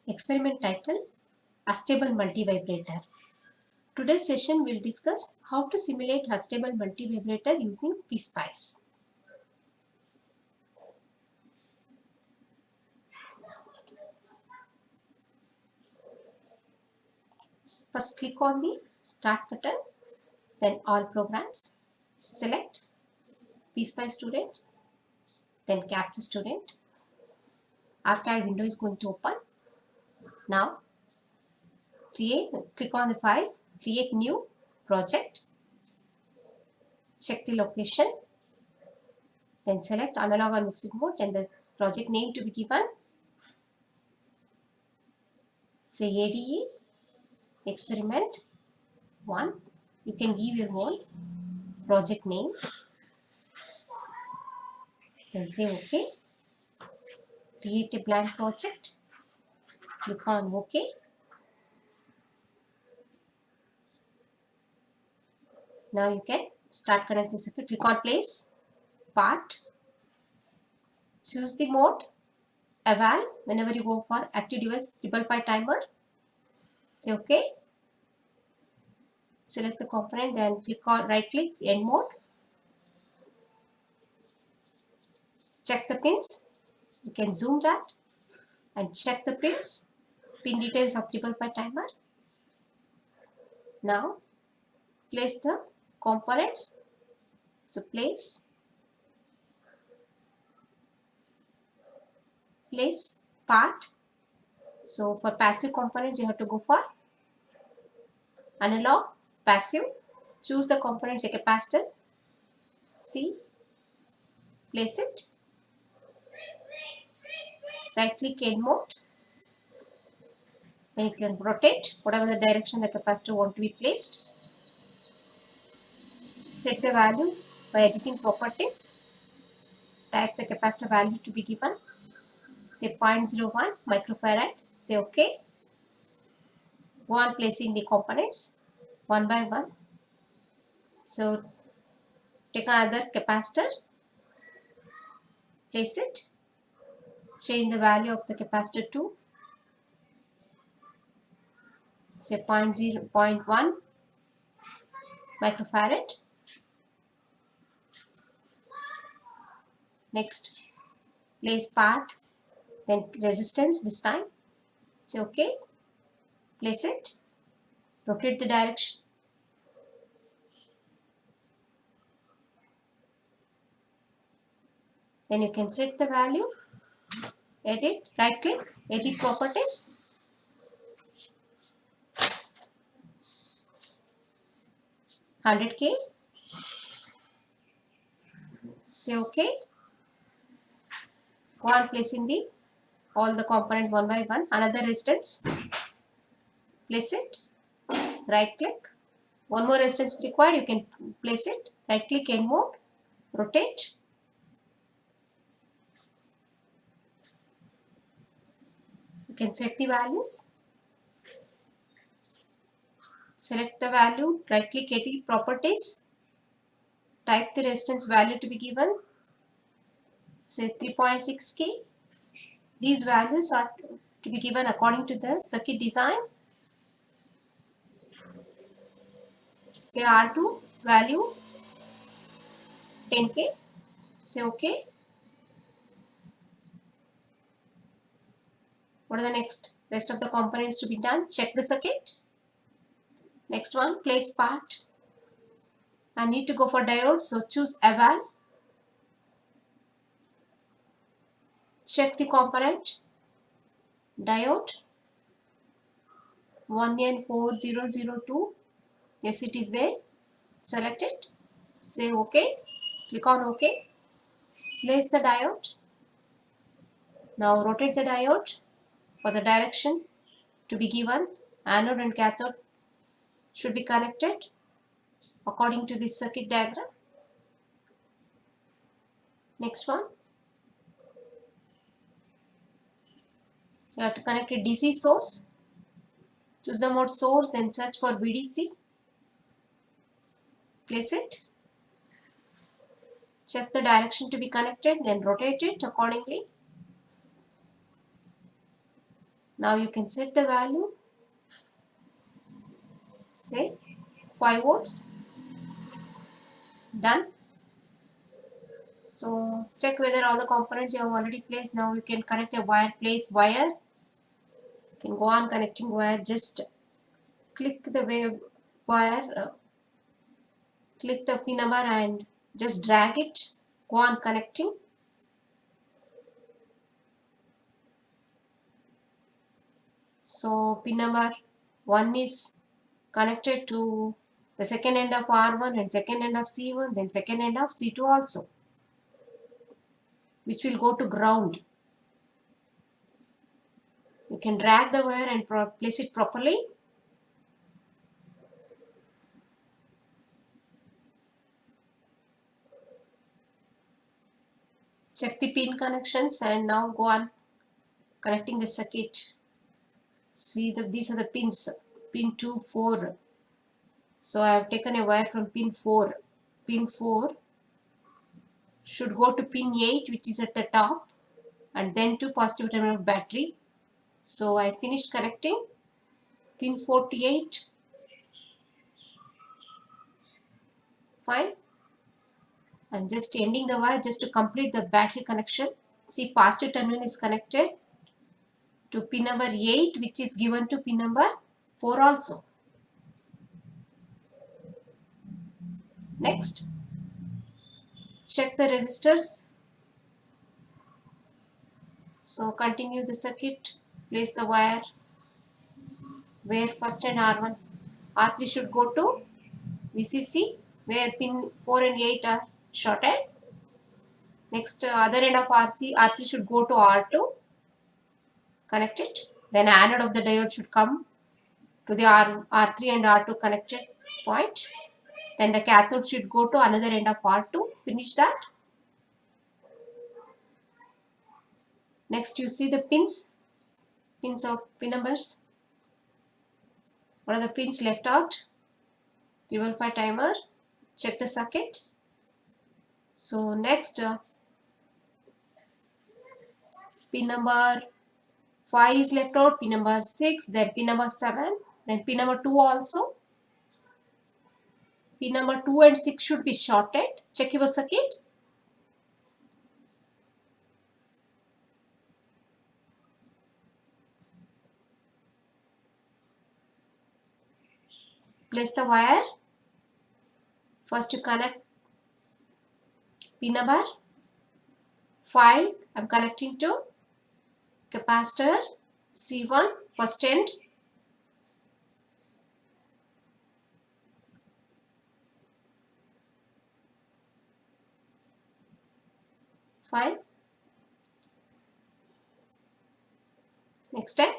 Experiment title: Astable Multivibrator. Today's session will discuss how to simulate Astable Multivibrator using PSpice. First click on the Start button, then All Programs. Select PSpice Student, then Capture Student. Archive window is going to open. Now click on the file, create new project, check the location, then select analog or mixed mode, then the project name to be given, say ADE experiment 1. You can give your own project name, then say OK. Create a blank project, click on OK. Now you can start connecting the circuit. Click on place, part, choose the mode, eval. Whenever you go for active device 555 timer, say OK. Select the component, then click on right click, end mode. Check the pins. You can zoom that and check the pins, pin details of 555 timer. Now place the components. So place part. So for passive components, you have to go for analog, passive. Choose the components a capacitor. C. Place it. Right click, end mode. Then you can rotate whatever the direction the capacitor want to be placed. Set the value by editing properties. Type the capacitor value to be given. Say 0.01 microfarad. Say OK. Go on placing the components one by one. So take another capacitor, place it, change the value of the capacitor to say 0.1 microfarad. Next, place part, then resistance this time. Say OK. Place it, rotate the direction. Then you can set the value, edit, right click, edit properties. $100K. Say OK. Go on placing all the components one by one. Another resistance. Place it. Right click. One more resistance is required. You can place it. Right click, end mode. Rotate. You can set the values. Select the value. Right click, edit properties. Type the resistance value to be given. Say 3.6K. These values are to be given according to the circuit design. Say R2 value 10K. Say OK. What are the next? Rest of the components to be done. Check the circuit. Next one, place part. I need to go for diode, so choose eval. Check the component. Diode 1N4002. Yes, it is there. Select it. Say OK. Click on OK. Place the diode. Now rotate the diode for the direction to be given. Anode and cathode should be connected according to this circuit diagram. Next one, you have to connect a DC source. Choose the mode source, then search for VDC. Place it. Check the direction to be connected, then rotate it accordingly. Now you can set the value, say 5 volts. Done. So check whether all the components you have already placed. Now you can connect a wire, place wire. You can go on connecting wire. Just click the wire, click the pin number and just drag it. Go on connecting. So pin number 1 is connected to the second end of R1 and second end of C1, then second end of C2 also, which will go to ground. You can drag the wire and place it properly. Check the pin connections and now go on connecting the circuit. See these are the pins, pin 2, 4. So I have taken a wire from pin 4. Pin 4 should go to pin 8, which is at the top, and then to positive terminal of battery. So I finished connecting pin 48. Fine. I'm just ending the wire just to complete the battery connection. See, positive terminal is connected to pin number 8, which is given to pin number 4 also. Next, check the resistors. So continue the circuit, place the wire where first and R1, R3 should go to VCC, where pin 4 and 8 are shorted. Next, other end of R3 should go to R2, connect it. Then anode of the diode should come to the R3 and R2 connected point. Then the cathode should go to another end of R2. Finish that. Next, you see the pins of pin numbers. What are the pins left out? 315 timer. Check the circuit. So next, pin number 5 is left out, pin number 6, then pin number 7, then pin number 2 also. Pin number 2 and 6 should be shorted. Check your circuit. Place the wire. First you connect pin number 5. I'm connecting to capacitor C1 first end. Fine. Next step.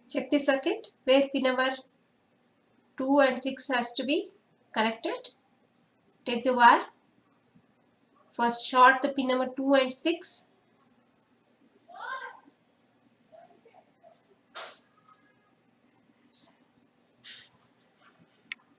Check the circuit where pin number 2 and 6 has to be connected. Take the wire. First short the pin number 2 and 6.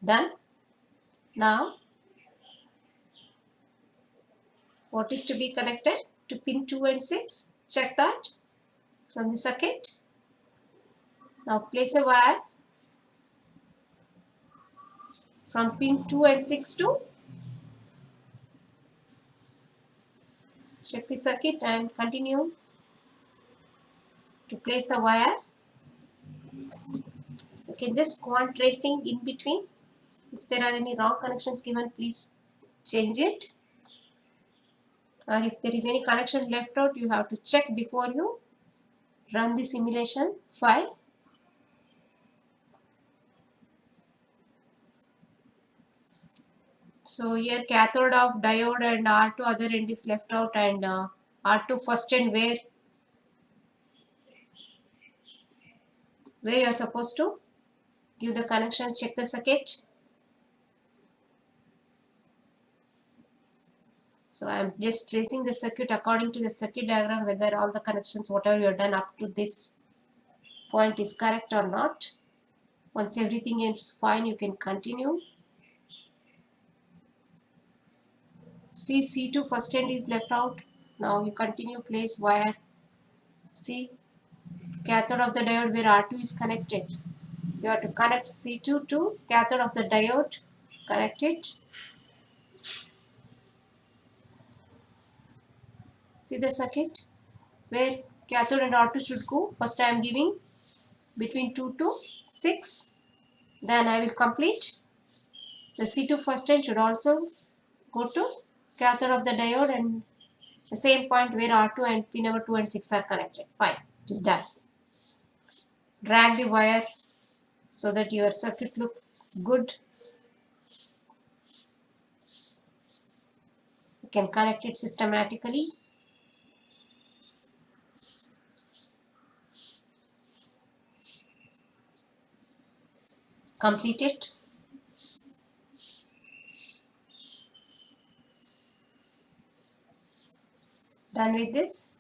Done. Now, what is to be connected to pin 2 and 6? Check that from the circuit. Now place a wire from pin 2 and 6 to check the circuit and continue to place the wire. So you can just go on tracing in between. If there are any wrong connections given, please change it. Or if there is any connection left out, you have to check before you run the simulation file. So here cathode of diode and R2 other end is left out, and R2 first end where you are supposed to give the connection. Check the circuit. So I am just tracing the circuit according to the circuit diagram, whether all the connections whatever you have done up to this point is correct or not. Once everything is fine, you can continue. See, C2 first end is left out. Now you continue, place wire See, cathode of the diode where R2 is connected. You have to connect C2 to cathode of the diode. Connect it. See the circuit where cathode and R2 should go. First I am giving between 2 to 6. Then I will complete. The C2 first end should also go to cathode of the diode and the same point where R2 and pin number 2 and 6 are connected. Fine, it is done. Drag the wire so that your circuit looks good. You can connect it systematically. Complete it. Done with this.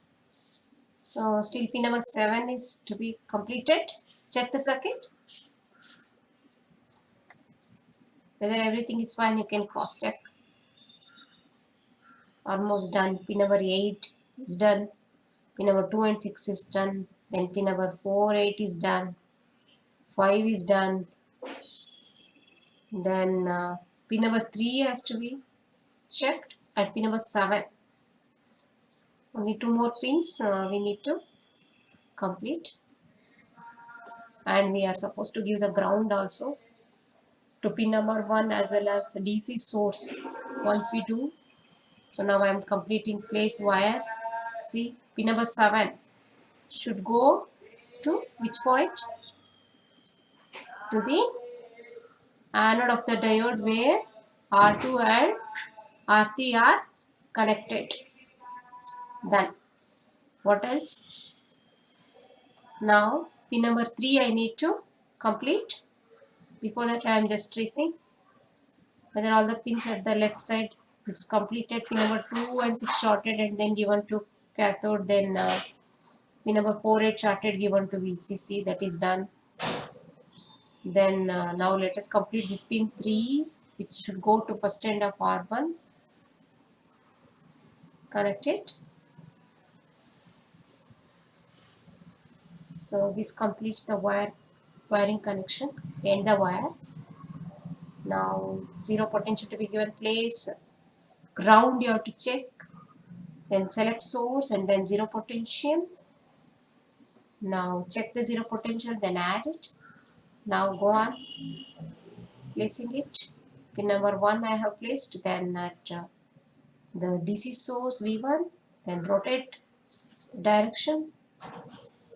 So still pin number 7 is to be completed. Check the circuit. Whether everything is fine, you can cross check. Almost done. Pin number 8 is done. Pin number 2 and 6 is done. Then pin number 4, 8 is done. 5 is done. Then pin number 3 has to be checked at pin number 7. Only 2 more pins we need to complete. And we are supposed to give the ground also to pin number 1 as well as the DC source once we do. So now I am completing place wire. See, pin number 7 should go to which point? To the anode of the diode where R2 and R3 are connected. Done. What else? Now pin number 3 I need to complete. Before that I am just tracing whether all the pins at the left side is completed. Pin number 2 and 6 shorted and then given to cathode. Then pin number 4, 8 shorted given to VCC. That is done. Then now let us complete this pin 3 which should go to first end of R1. Connect it. So this completes the wiring connection. End the wire. Now zero potential to be given place. Ground you have to check. Then select source and then zero potential. Now check the zero potential, then add it. Now go on placing it. Pin number 1 I have placed. Then at the DC source V1, then rotate the direction.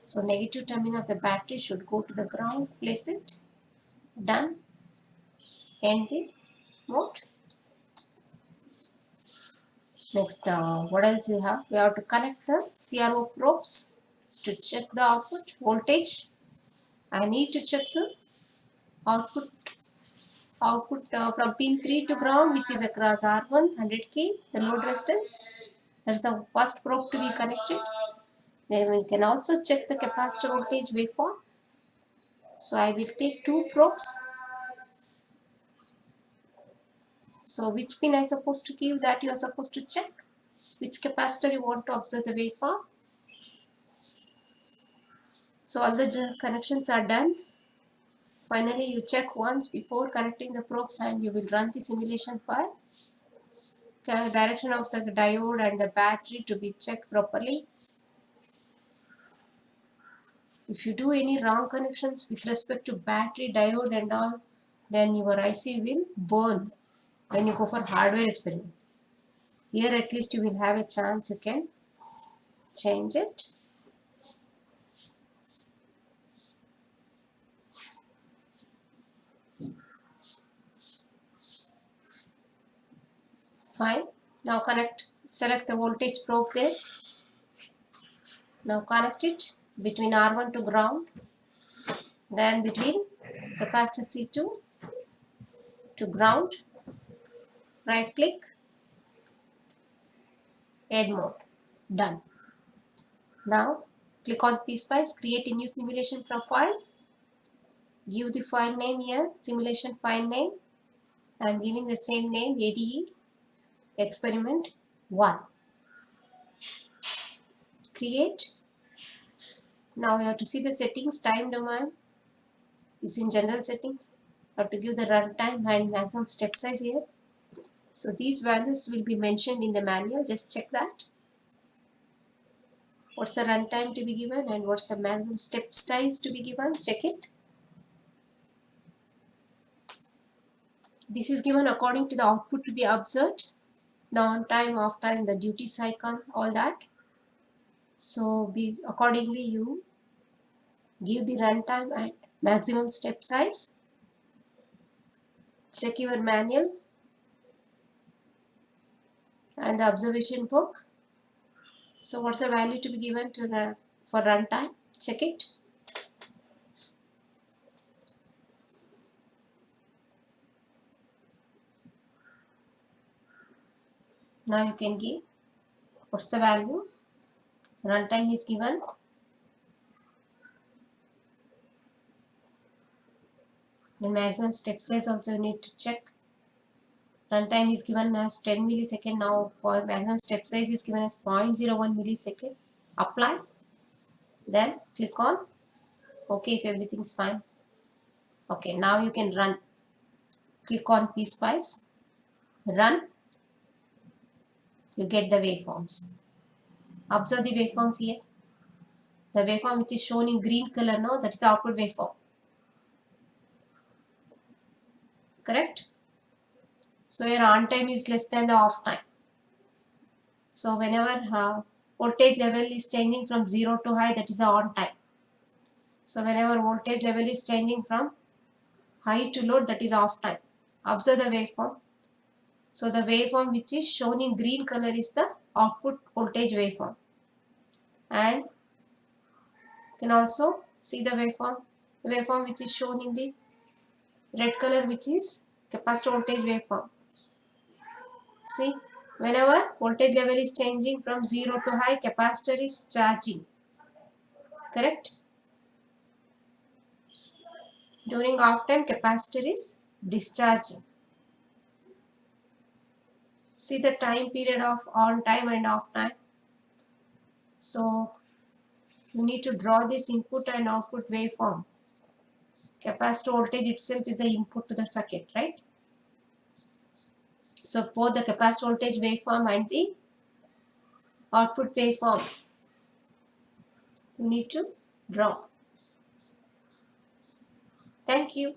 So negative terminal of the battery should go to the ground. Place it. Done. End the mode. Next, what else you have? We have to connect the CRO probes to check the output voltage. I need to check the output from pin 3 to ground, which is across R1 100k, the load resistance. That's the first probe to be connected. Then we can also check the capacitor voltage waveform. So I will take 2 probes. So which pin I supposed to give, that you are supposed to check. Which capacitor you want to observe the waveform. So all the connections are done. Finally you check once before connecting the probes and you will run the simulation file. The direction of the diode and the battery to be checked properly. If you do any wrong connections with respect to battery, diode and all, then your IC will burn when you go for hardware experiment. Here at least you will have a chance, you can change it. Fine. Now select the voltage probe there. Now connect it between R1 to ground. Then between capacitor C2 to ground. Right click. Add mode. Done. Now click on PSpice, create a new simulation profile. Give the file name here, simulation file name. I am giving the same name, ADE experiment 1. Create. Now you have to see the settings. Time domain is in general settings. You have to give the runtime and maximum step size here. So these values will be mentioned in the manual. Just check that. What's the runtime to be given and what's the maximum step size to be given. Check it. This is given according to the output to be observed, the on time, off time, the duty cycle, all that. So accordingly you give the runtime and maximum step size. Check your manual and the observation book. So what's the value to be given to for runtime? Check it. Now you can give what's the value. Runtime is given. The maximum step size also you need to check. Runtime is given as 10 millisecond. Now for maximum step size is given as 0.01 millisecond. Apply. Then click on OK if everything is fine. Okay, now you can run. Click on PSpice. Run. You get the waveforms. Observe the waveforms here. The waveform which is shown in green color now, that is the output waveform. Correct? So your on time is less than the off time. So whenever voltage level is changing from 0 to high, that is the on time. So whenever voltage level is changing from high to low, that is off time. Observe the waveform. So the waveform which is shown in green color is the output voltage waveform. And you can also see the waveform which is shown in the red color, which is capacitor voltage waveform. See, whenever voltage level is changing from 0 to high, capacitor is charging. Correct? During off time, capacitor is discharging. See the time period of on time and off time. So you need to draw this input and output waveform. Capacitor voltage itself is the input to the circuit, right? So both the capacitor voltage waveform and the output waveform you need to draw. Thank you.